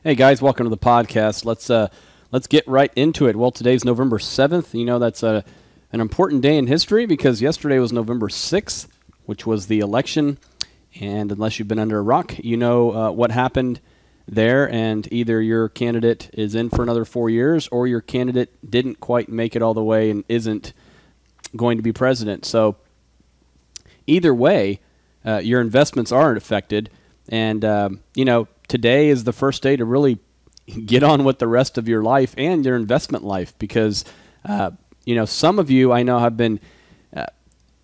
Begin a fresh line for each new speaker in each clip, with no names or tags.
Hey guys, welcome to the podcast. Let's get right into it. Well, today's November 7th. You know, that's an important day in history because yesterday was November 6th, which was the election. And unless you've been under a rock, you know what happened there. And either your candidate is in for another 4 years or your candidate didn't quite make it all the way and isn't going to be president. So either way, your investments aren't affected. And, you know, today is the first day to really get on with the rest of your life and your investment life because, you know, some of you I know have been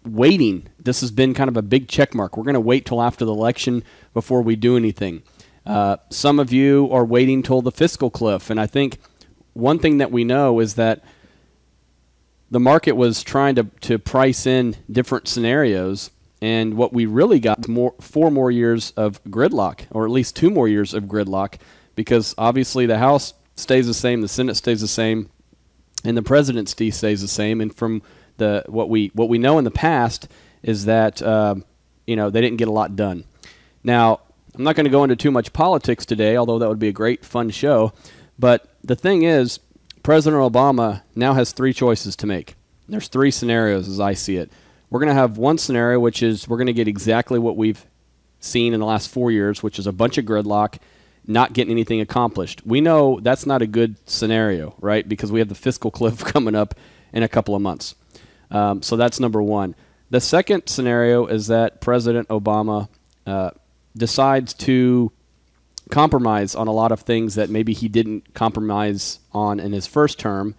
waiting. This has been kind of a big check mark. We're going to wait till after the election before we do anything. Some of you are waiting till the fiscal cliff. And I think one thing that we know is that the market was trying to price in different scenarios. And what we really got was 4 more years of gridlock, or at least 2 more years of gridlock, because obviously the House stays the same, the Senate stays the same, and the presidency stays the same. And from what we know in the past is that you know, they didn't get a lot done. Now, I'm not going to go into too much politics today, although that would be a great fun show. But the thing is, President Obama now has 3 choices to make. There's 3 scenarios as I see it. We're going to have one scenario, which is we're going to get exactly what we've seen in the last 4 years, which is a bunch of gridlock, not getting anything accomplished. We know that's not a good scenario, right? Because we have the fiscal cliff coming up in a couple of months. So that's number one. The second scenario is that President Obama decides to compromise on a lot of things that maybe he didn't compromise on in his first term,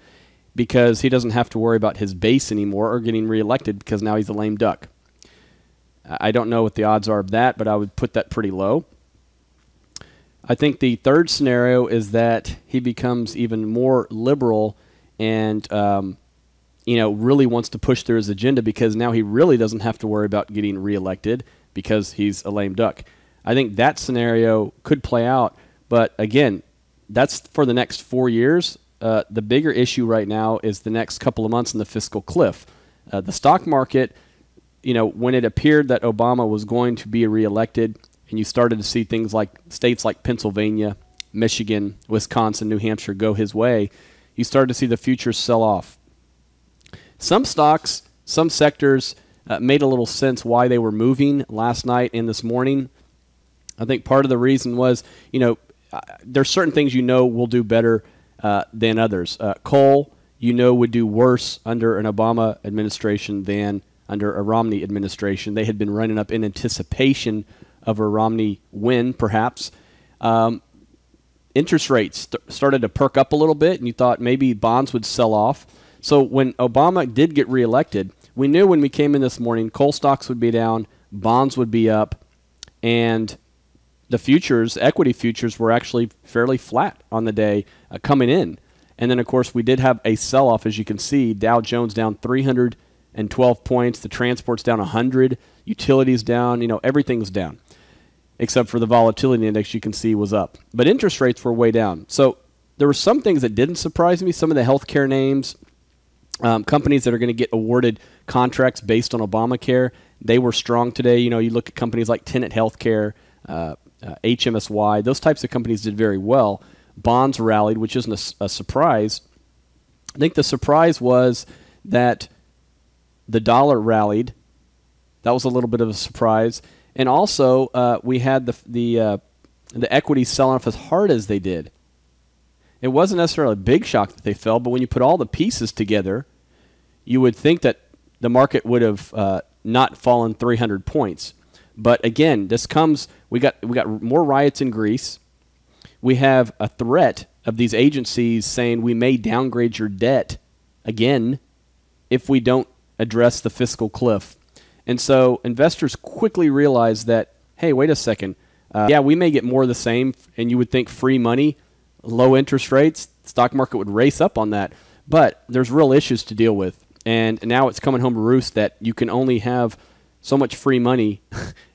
because he doesn't have to worry about his base anymore or getting reelected because now he's a lame duck. I don't know what the odds are of that, but I would put that pretty low. I think the third scenario is that he becomes even more liberal and you know, really wants to push through his agenda because now he really doesn't have to worry about getting reelected because he's a lame duck. I think that scenario could play out, but again, that's for the next 4 years. The bigger issue right now is the next couple of months in the fiscal cliff. The stock market, you know, when it appeared that Obama was going to be reelected and you started to see things like states like Pennsylvania, Michigan, Wisconsin, New Hampshire go his way, you started to see the futures sell off. Some stocks, some sectors made a little sense why they were moving last night and this morning. I think part of the reason was, you know, there's certain things you know will do better than others. Coal, you know, would do worse under an Obama administration than under a Romney administration. They had been running up in anticipation of a Romney win, perhaps. Interest rates started to perk up a little bit, and you thought maybe bonds would sell off. So when Obama did get reelected, we knew when we came in this morning, coal stocks would be down, bonds would be up, and the futures, equity futures, were actually fairly flat on the day coming in. And then, of course, we did have a sell-off, as you can see. Dow Jones down 312 points. The transport's down 100. Utilities down. You know, everything's down. Except for the volatility index, you can see, was up. But interest rates were way down. So there were some things that didn't surprise me. Some of the healthcare names, companies that are going to get awarded contracts based on Obamacare, they were strong today. You know, you look at companies like Tenet Healthcare, HMSY, those types of companies did very well. Bonds rallied, which isn't a surprise. I think the surprise was that the dollar rallied. That was a little bit of a surprise. And also, we had the equities selling off as hard as they did. It wasn't necessarily a big shock that they fell, but when you put all the pieces together, you would think that the market would have not fallen 300 points. But again, this comes, we got more riots in Greece. We have a threat of these agencies saying we may downgrade your debt again if we don't address the fiscal cliff. And so investors quickly realized that, hey, wait a second. Yeah, we may get more of the same, and you would think free money, low interest rates, stock market would race up on that. But there's real issues to deal with. And now it's coming home to roost that you can only have so much free money.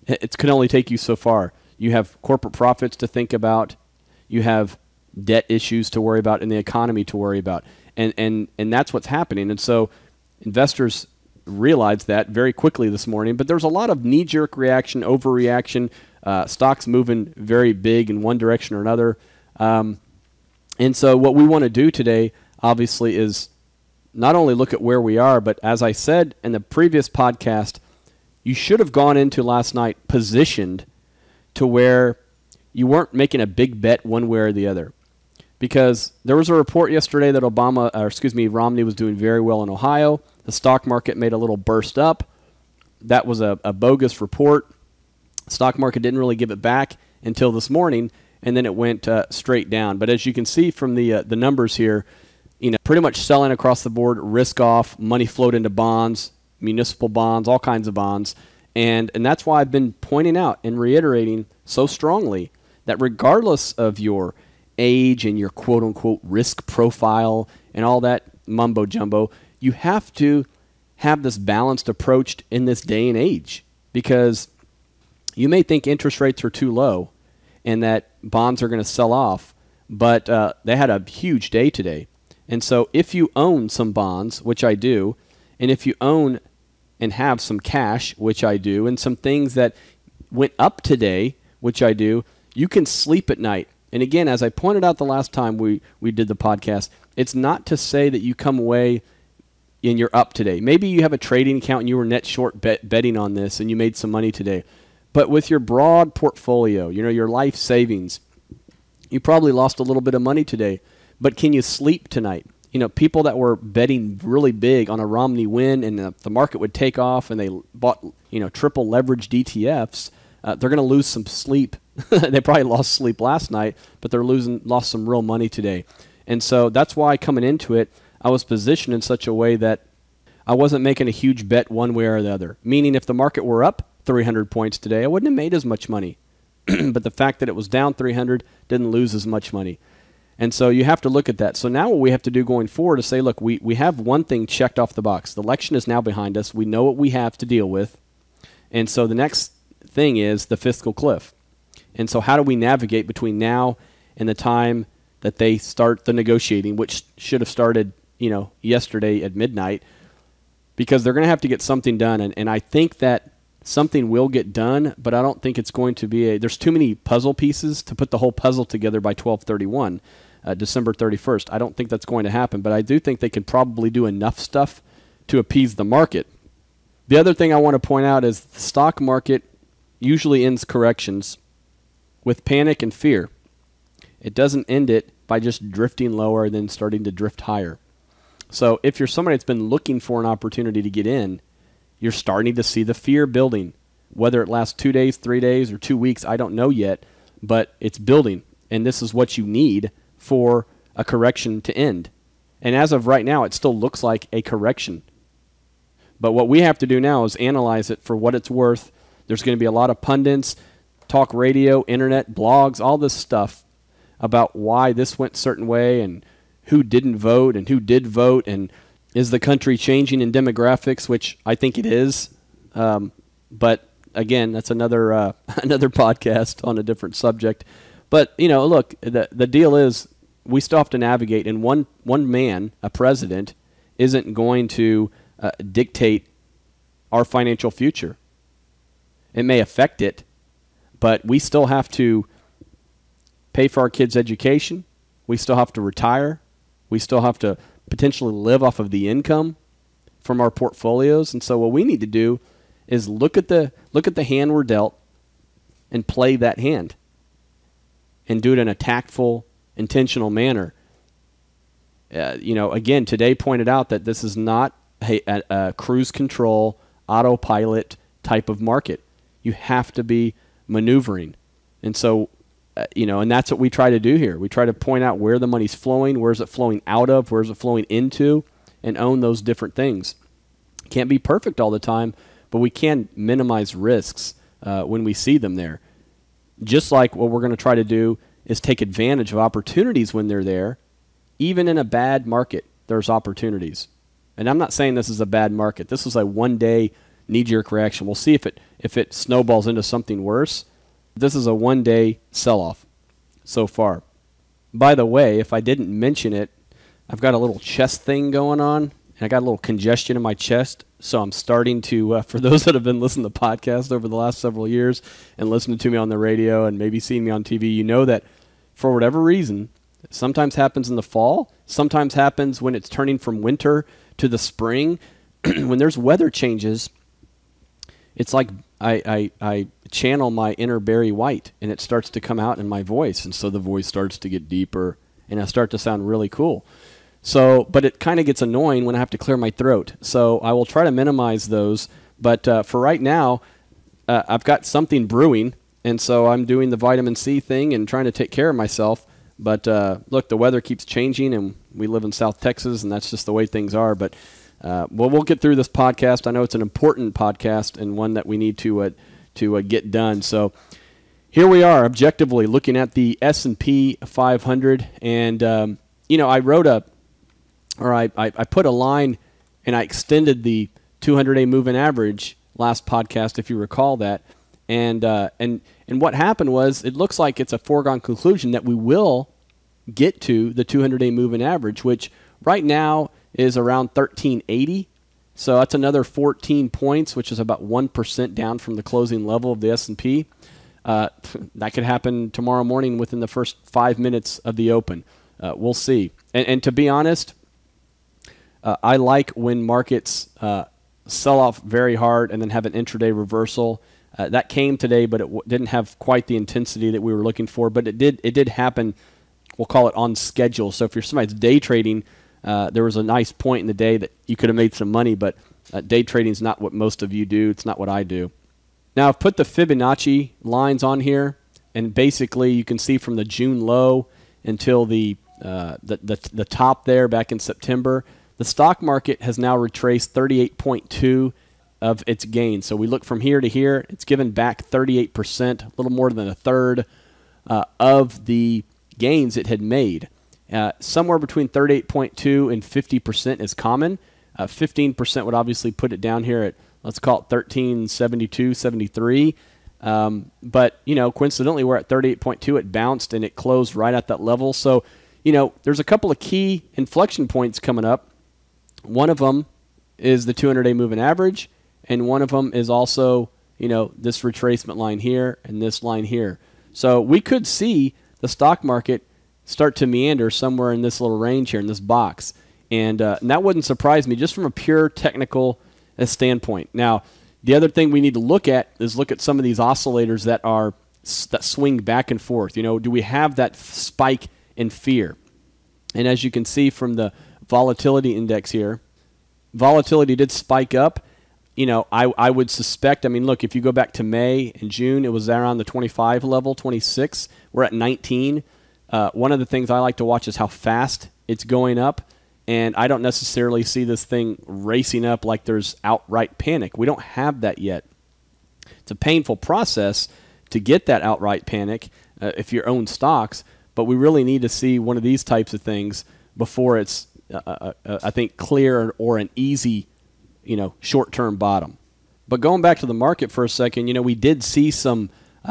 It can only take you so far. You have corporate profits to think about. You have debt issues to worry about and the economy to worry about. And that's what's happening. And so investors realized that very quickly this morning. But there was a lot of knee-jerk reaction, overreaction, stocks moving very big in one direction or another. And so what we want to do today, obviously, is not only look at where we are, but as I said in the previous podcast, you should have gone into last night positioned to where you weren't making a big bet one way or the other. Because there was a report yesterday that Romney was doing very well in Ohio. The stock market made a little burst up. That was a bogus report. Stock market didn't really give it back until this morning, and then it went straight down. But as you can see from the numbers here, pretty much selling across the board, risk off, money flowed into bonds, municipal bonds, all kinds of bonds. And that's why I've been pointing out and reiterating so strongly that regardless of your age and your quote-unquote risk profile and all that mumbo-jumbo, you have to have this balanced approach in this day and age, because you may think interest rates are too low and that bonds are going to sell off, but they had a huge day today. And so if you own some bonds, which I do, and if you own and have some cash, which I do, and some things that went up today, which I do, you can sleep at night. And again, as I pointed out the last time we did the podcast, it's not to say that you come away and you're up today. Maybe you have a trading account and you were net short betting on this and you made some money today. But with your broad portfolio, your life savings, you probably lost a little bit of money today. But can you sleep tonight? People that were betting really big on a Romney win and the market would take off and they bought, triple leveraged ETFs, they're going to lose some sleep. They probably lost sleep last night, but they're lost some real money today. And so that's why coming into it, I was positioned in such a way that I wasn't making a huge bet one way or the other. Meaning if the market were up 300 points today, I wouldn't have made as much money. But the fact that it was down 300 didn't lose as much money. And so you have to look at that. So now what we have to do going forward is say, look, we have one thing checked off the box. The election is now behind us. We know what we have to deal with. And so the next thing is the fiscal cliff. And so how do we navigate between now and the time that they start the negotiating, which should have started, yesterday at midnight, because they're going to have to get something done. And I think that something will get done, but I don't think it's going to be there's too many puzzle pieces to put the whole puzzle together by 12/31, December 31st. I don't think that's going to happen, but I do think they can probably do enough stuff to appease the market. The other thing I want to point out is the stock market usually ends corrections with panic and fear. It doesn't end it by just drifting lower and then starting to drift higher. So if you're somebody that's been looking for an opportunity to get in, you're starting to see the fear building. Whether it lasts 2 days, 3 days, or 2 weeks, I don't know yet, but it's building. And this is what you need for a correction to end. And as of right now, it still looks like a correction. But what we have to do now is analyze it for what it's worth. There's going to be a lot of pundits, talk radio, internet, blogs, all this stuff about why this went a certain way and who didn't vote and who did vote, and is the country changing in demographics, which I think it is. But again, that's another another podcast on a different subject. But look, the deal is we still have to navigate, and one man, a president, isn't going to dictate our financial future. It may affect it, but we still have to pay for our kids' education. We still have to retire. We still have to potentially live off of the income from our portfolios. And so what we need to do is look at the hand we're dealt and play that hand and do it in a tactful, intentional manner. Again, today pointed out that this is not a cruise control, autopilot type of market. You have to be maneuvering. And so, and that's what we try to do here. We try to point out where the money's flowing, where's it flowing out of, where's it flowing into, and own those different things. Can't be perfect all the time, but we can minimize risks when we see them there. Just like what we're going to try to do is take advantage of opportunities when they're there. Even in a bad market, there's opportunities. And I'm not saying this is a bad market. This is a one-day knee-jerk reaction. We'll see if it snowballs into something worse. This is a one-day sell-off so far. By the way, if I didn't mention it, I've got a little chest thing going on, and I got a little congestion in my chest, so I'm starting to, for those that have been listening to the podcast over the last several years and listening to me on the radio and maybe seeing me on TV, you know that for whatever reason, sometimes happens in the fall, sometimes happens when it's turning from winter to the spring. When there's weather changes, it's like I channel my inner Barry White, and it starts to come out in my voice, and so the voice starts to get deeper, and I start to sound really cool. So, but it kind of gets annoying when I have to clear my throat. So I will try to minimize those. But for right now, I've got something brewing, and so I'm doing the vitamin C thing and trying to take care of myself. But look, the weather keeps changing, and we live in South Texas, and that's just the way things are. But we'll get through this podcast. I know it's an important podcast and one that we need to get done. So here we are, objectively looking at the S&P 500, and I wrote I put a line, and I extended the 200-day moving average last podcast, if you recall that. And what happened was, it looks like it's a foregone conclusion that we will get to the 200-day moving average, which right now is around 1380. So that's another 14 points, which is about 1% down from the closing level of the S&P. That could happen tomorrow morning within the first 5 minutes of the open. We'll see. And to be honest, I like when markets sell off very hard and then have an intraday reversal. That came today, but it didn't have quite the intensity that we were looking for. But it did happen, we'll call it on schedule. So if you're somebody's day trading, there was a nice point in the day that you could have made some money, but day trading is not what most of you do. It's not what I do. Now, I've put the Fibonacci lines on here, and basically you can see from the June low until the top there back in September, the stock market has now retraced 38.2 of its gains. So we look from here to here, it's given back 38%, a little more than a third of the gains it had made. Somewhere between 38.2 and 50% is common. 15% would obviously put it down here at, let's call it 1372, 73. But, coincidentally, we're at 38.2. It bounced, and it closed right at that level. So, there's a couple of key inflection points coming up. One of them is the 200-day moving average, and one of them is also, this retracement line here and this line here. So we could see the stock market start to meander somewhere in this little range here in this box. And that wouldn't surprise me just from a pure technical standpoint. Now, the other thing we need to look at is look at some of these oscillators that swing back and forth. Do we have that spike in fear? And as you can see from the volatility index here, volatility did spike up. I would suspect, look, if you go back to May and June, it was around the 25 level, 26. We're at 19. One of the things I like to watch is how fast it's going up, and I don't necessarily see this thing racing up like there's outright panic. We don't have that yet. It's a painful process to get that outright panic if you own stocks, but we really need to see one of these types of things before it's, I think, clear or an easy, short-term bottom. But going back to the market for a second, we did see some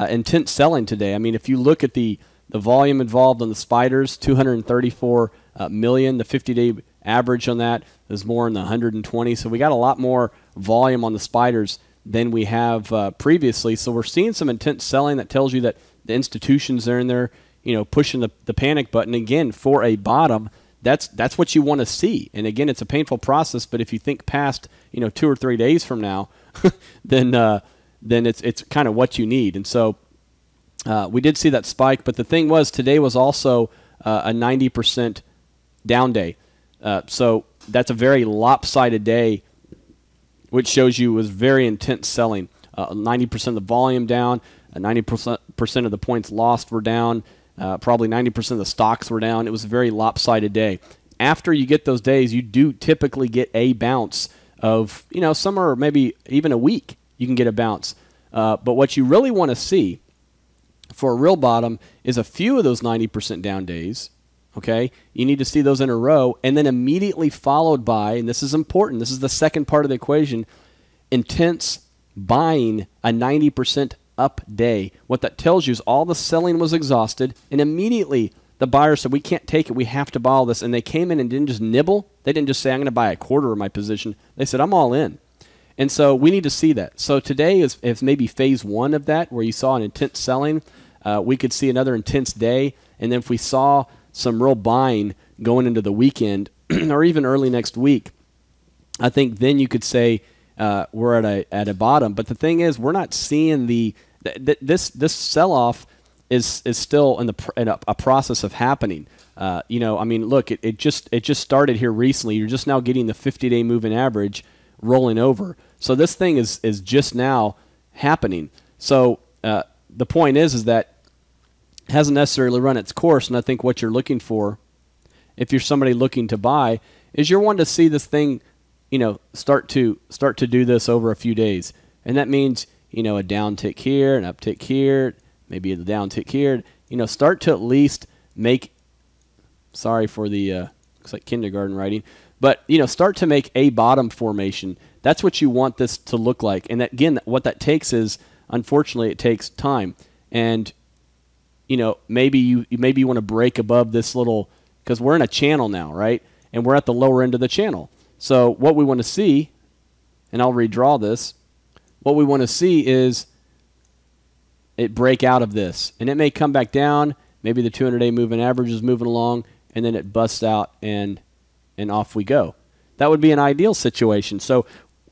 intense selling today. If you look at the volume involved on the spiders, 234 million. The 50-day average on that is more in the 120. So we got a lot more volume on the spiders than we have previously. So we're seeing some intense selling that tells you that the institutions are in there, pushing the panic button. Again, for a bottom, that's what you want to see. And again, it's a painful process, but if you think past 2 or 3 days from now, then it's kind of what you need. And so we did see that spike, but the thing was, today was also a 90% down day. So that's a very lopsided day, which shows you was very intense selling. 90% of the volume down, 90% of the points lost were down, probably 90% of the stocks were down. It was a very lopsided day. After you get those days, you do typically get a bounce of, some are maybe even a week you can get a bounce. But what you really want to see for a real bottom is a few of those 90% down days. Okay, you need to see those in a row, and then immediately followed by, and this is important, this is the second part of the equation, intense buying a 90% up day. What that tells you is all the selling was exhausted, and immediately the buyer said, we can't take it, we have to buy all this, and they came in and didn't just nibble. They didn't just say, I'm going to buy a quarter of my position. They said, I'm all in. And so we need to see that. So today is maybe phase one of that, where you saw an intense selling. we could see another intense day. And then if we saw some real buying going into the weekend or even early next week, I think then you could say we're at a bottom. But the thing is, we're not seeing this sell-off is still in a process of happening. I mean, look, it just started here recently. You're just now getting the 50-day moving average rolling over. So this thing is just now happening. So the point is that it hasn't necessarily run its course, and I think what you're looking for, if you're somebody looking to buy, is you're wanting to see this thing, start to do this over a few days. And that means, a down tick here, an up tick here, maybe a down tick here. Start to at least make, sorry for the, looks like kindergarten writing, but, start to make a bottom formation. That's what you want this to look like. And that, again, what that takes is, unfortunately, it takes time. And, maybe you want to break above this little, because we're in a channel now, right? And we're at the lower end of the channel. So what we want to see, and I'll redraw this, what we want to see is it break out of this. And it may come back down. Maybe the 200-day moving average is moving along, and then it busts out, and off we go. That would be an ideal situation. So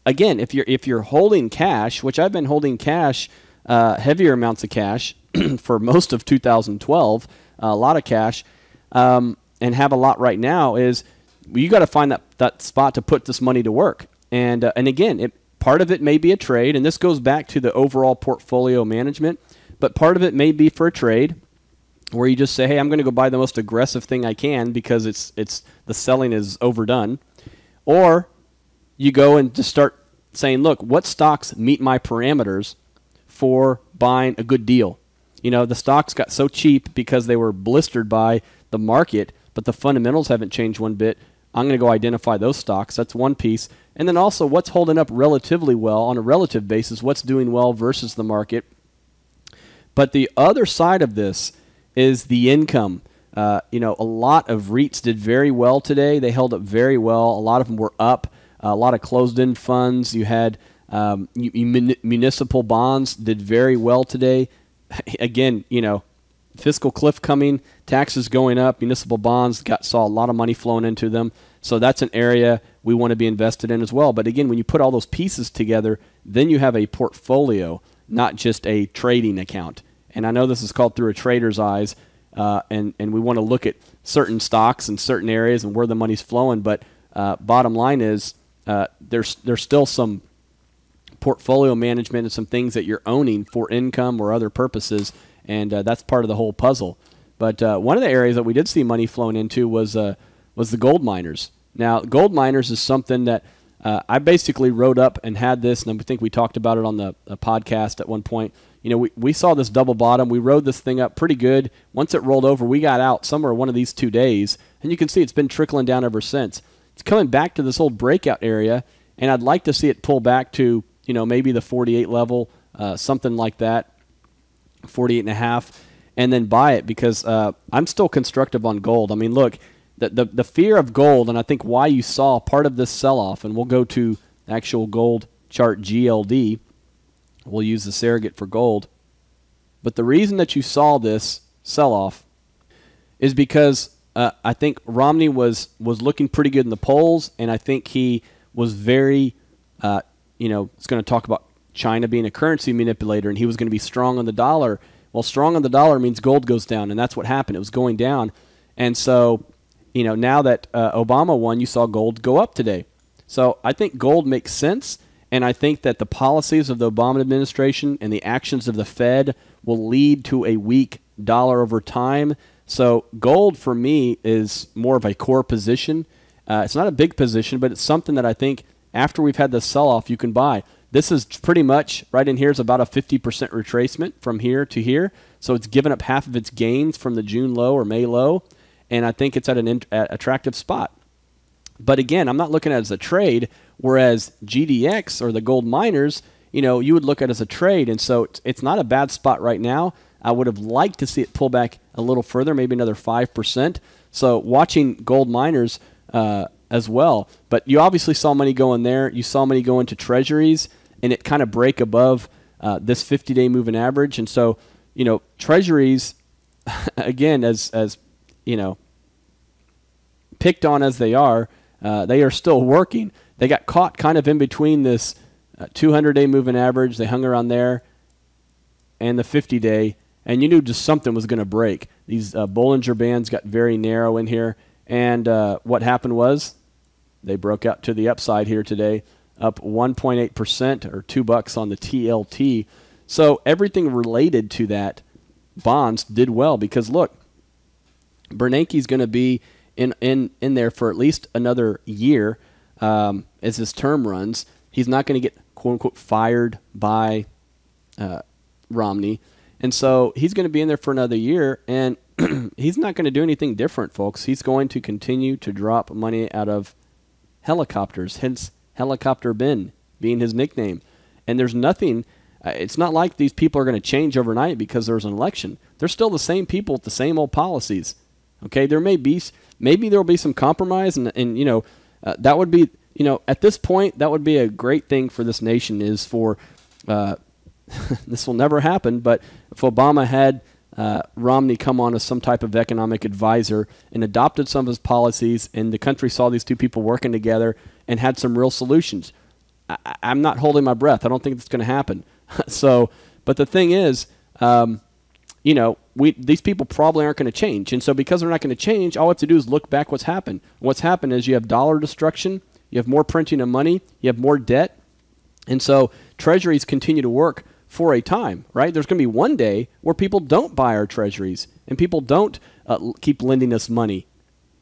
again, if you're holding cash, which I've been holding cash, heavier amounts of cash for most of 2012, a lot of cash, and have a lot right now, is you got to find that spot to put this money to work. And again, part of it may be a trade, and this goes back to the overall portfolio management, but part of it may be for a trade where you just say, hey, I'm going to go buy the most aggressive thing I can because it's the selling is overdone. Or you go and just start saying, look, what stocks meet my parameters for buying a good deal? The stocks got so cheap because they were blistered by the market, but the fundamentals haven't changed one bit. I'm going to go identify those stocks. That's one piece. And then also what's holding up relatively well on a relative basis, what's doing well versus the market. But the other side of this is the income. A lot of REITs did very well today. They held up very well. A lot of them were up. A lot of closed-end funds. You had municipal bonds did very well today. Again, fiscal cliff coming, taxes going up, municipal bonds saw a lot of money flowing into them. So that's an area we want to be invested in as well. But again, when you put all those pieces together, then you have a portfolio, not just a trading account. And I know this is called through a trader's eyes, and we want to look at certain stocks in certain areas and where the money's flowing. But bottom line is there's still some portfolio management and some things that you're owning for income or other purposes, and that's part of the whole puzzle. But one of the areas that we did see money flowing into was the gold miners. Now, gold miners is something that I basically wrote up and had this, and I think we talked about it on the podcast at one point. We saw this double bottom. We rode this thing up pretty good. Once it rolled over, we got out somewhere one of these 2 days, and you can see it's been trickling down ever since. It's coming back to this old breakout area, and I'd like to see it pull back to maybe the 48 level, something like that, 48.5, and then buy it, because I'm still constructive on gold. I mean, look, the fear of gold, and I think why you saw part of this sell-off, and we'll go to the actual gold chart GLD. We'll use the surrogate for gold. But the reason that you saw this sell-off is because I think Romney was looking pretty good in the polls, and I think he was very, it's going to talk about China being a currency manipulator, and he was going to be strong on the dollar. Well, strong on the dollar means gold goes down, and that's what happened. It was going down. And so, now that Obama won, you saw gold go up today. So I think gold makes sense, and I think that the policies of the Obama administration and the actions of the Fed will lead to a weak dollar over time. So gold, for me, is more of a core position. It's not a big position, but it's something that I think after we've had the sell-off, you can buy. This is pretty much, right in here, is about a 50% retracement from here to here. So it's given up half of its gains from the June low or May low, and I think it's at an attractive spot. But again, I'm not looking at it as a trade, whereas GDX or the gold miners, you would look at it as a trade. And so it's not a bad spot right now. I would have liked to see it pull back a little further, maybe another 5%. So watching gold miners as well. But you obviously saw money go in there. You saw money go into treasuries, and it kind of break above this 50-day moving average. And so Treasuries, again, as picked on as they are still working. They got caught kind of in between this 200-day moving average. They hung around there, and the 50-day, and you knew just something was going to break. These Bollinger Bands got very narrow in here, and what happened was they broke out to the upside here today, up 1.8% or $2 on the TLT. So everything related to that bonds did well because, look, Bernanke's going to be in there for at least another year as his term runs. He's not going to get, quote-unquote, fired by Romney. And so he's going to be in there for another year, and he's not going to do anything different, folks. He's going to continue to drop money out of helicopters, hence Helicopter Ben being his nickname. And there's nothing, it's not like these people are going to change overnight because there's an election. They're still the same people with the same old policies. Okay, maybe there will be some compromise, and that would be, at this point, that would be a great thing for this nation is for, this will never happen, but if Obama had Romney come on as some type of economic advisor and adopted some of his policies, and the country saw these two people working together and had some real solutions, I'm not holding my breath. I don't think that's going to happen. But the thing is, these people probably aren't going to change. And so because they're not going to change, all we have to do is look back what's happened. What's happened is you have dollar destruction, you have more printing of money, you have more debt. And so treasuries continue to work for a time, right? There's going to be one day where people don't buy our treasuries and people don't keep lending us money.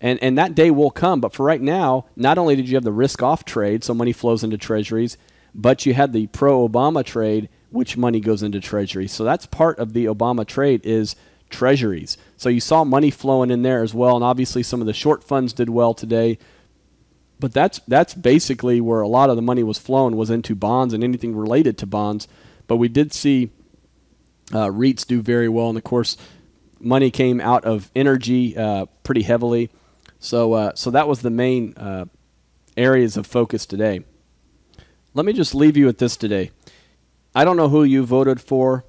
And that day will come. But for right now, not only did you have the risk-off trade, so money flows into treasuries, but you had the pro-Obama trade, which money goes into treasuries. So that's part of the Obama trade is treasuries. So you saw money flowing in there as well, and obviously some of the short funds did well today. But that's basically where a lot of the money was flowing, was into bonds and anything related to bonds. But we did see REITs do very well, and of course money came out of energy pretty heavily. So that was the main areas of focus today. Let me just leave you with this today. I don't know who you voted for.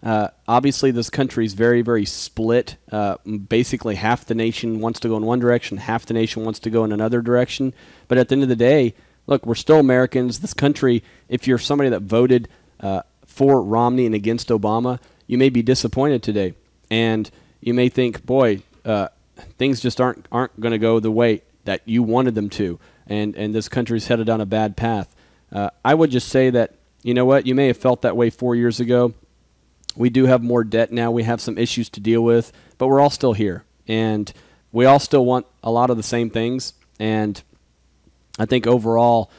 Obviously, this country is very, very split. Basically, half the nation wants to go in one direction, half the nation wants to go in another direction. But at the end of the day, look, we're still Americans. This country, if you're somebody that voted for Romney and against Obama, you may be disappointed today. And you may think, boy, things just aren't going to go the way that you wanted them to. And this country's headed down a bad path. I would just say that, you know what, you may have felt that way 4 years ago. We do have more debt now. We have some issues to deal with, but we're all still here. And we all still want a lot of the same things. And I think overall,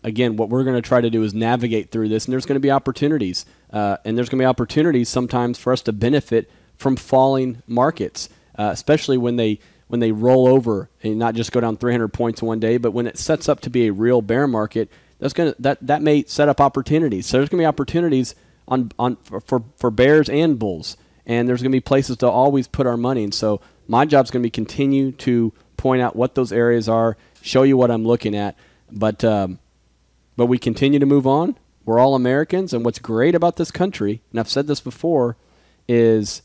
again, what we're going to try to do is navigate through this. And there's going to be opportunities. And there's going to be opportunities sometimes for us to benefit from falling markets, especially when they roll over and not just go down 300 points in one day, but when it sets up to be a real bear market, that may set up opportunities. So there's going to be opportunities for bears and bulls, and there's going to be places to always put our money. And so my job is going to be continue to point out what those areas are, show you what I'm looking at. But we continue to move on. We're all Americans, and what's great about this country, and I've said this before, is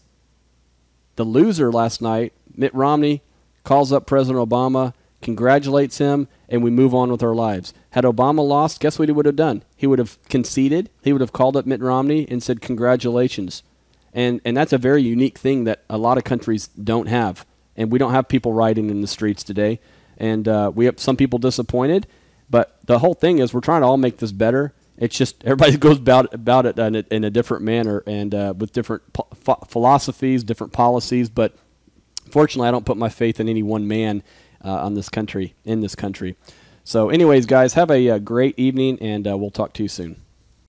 the loser last night, Mitt Romney, calls up President Obama, congratulates him, and we move on with our lives. Had Obama lost, guess what he would have done? He would have conceded. He would have called up Mitt Romney and said congratulations. And that's a very unique thing that a lot of countries don't have. And we don't have people rioting in the streets today. And we have some people disappointed. But the whole thing is we're trying to all make this better. It's just everybody goes about it in a different manner and with different philosophies, different policies. But fortunately, I don't put my faith in any one man in this country. So anyways, guys, have a great evening, and we'll talk to you soon.